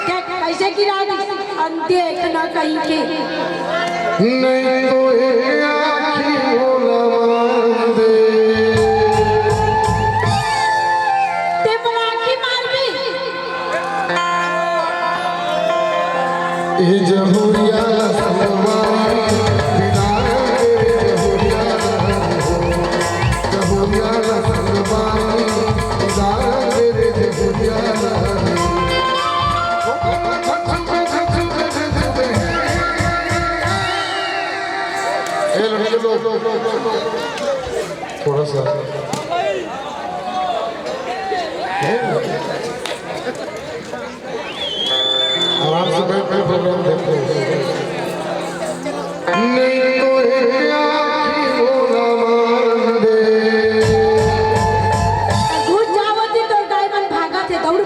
कैसे गिरा देखना कहीं के नहीं तो जमुरिया थोड़ा सा आराम से बैठ के प्रोग्राम देखो। घुस जावती तो डायमंड भागा थे दौड़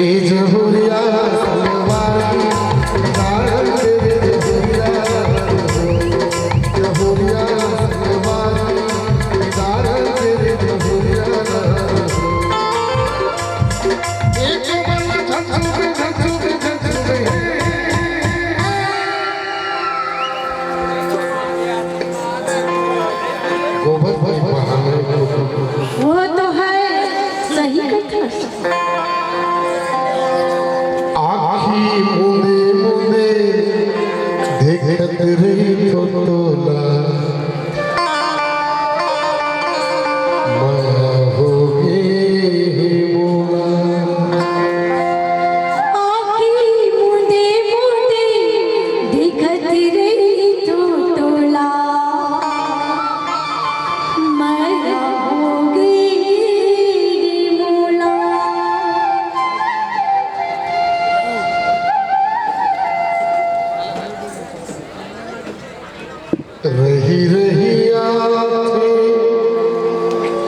ए जहुरिया सलवारी दार तेरे जहुरिया सलवारी दार तेरे जहुरिया एक बन झंझुके गोबर भाई बहाने वो तो है सही कथा। आखी मुंदे मुंदे देखत रही तोला माया हो गई मोला आखी मुंदे मुंदे दिखत रही तो तोला माया हो गई मोला। रही रही आथे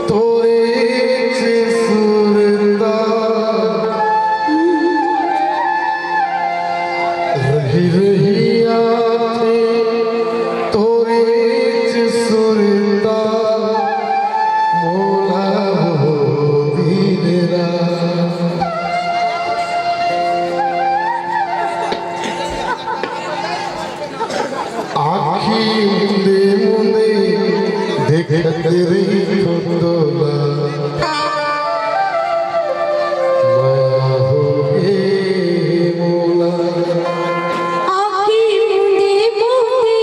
तोरे से सुरता रही रही आथे तोरे से सुरता मोला हो दीरा आखी मुंदे मुंदे देखत रही तोला माया हो गई मोला आखी मुंदे मुंदे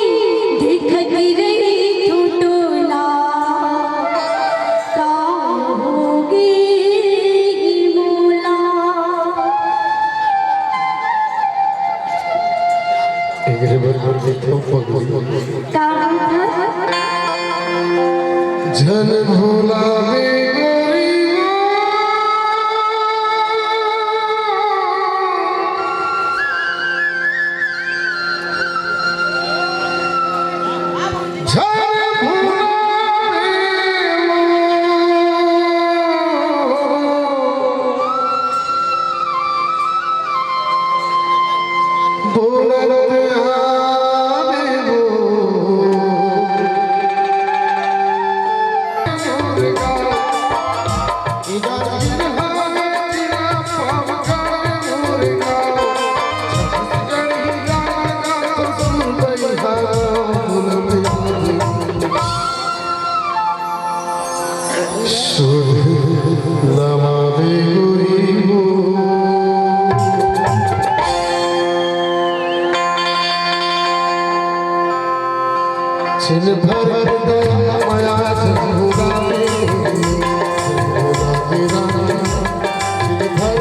दिखत रही तो तोला का हो गई मोला। एकरे बरबर देखो पगली झन भोला में गोरी झन भोला में बोलत आवे वो छिन भर दया माया झूला में झूला तेरा छिन भर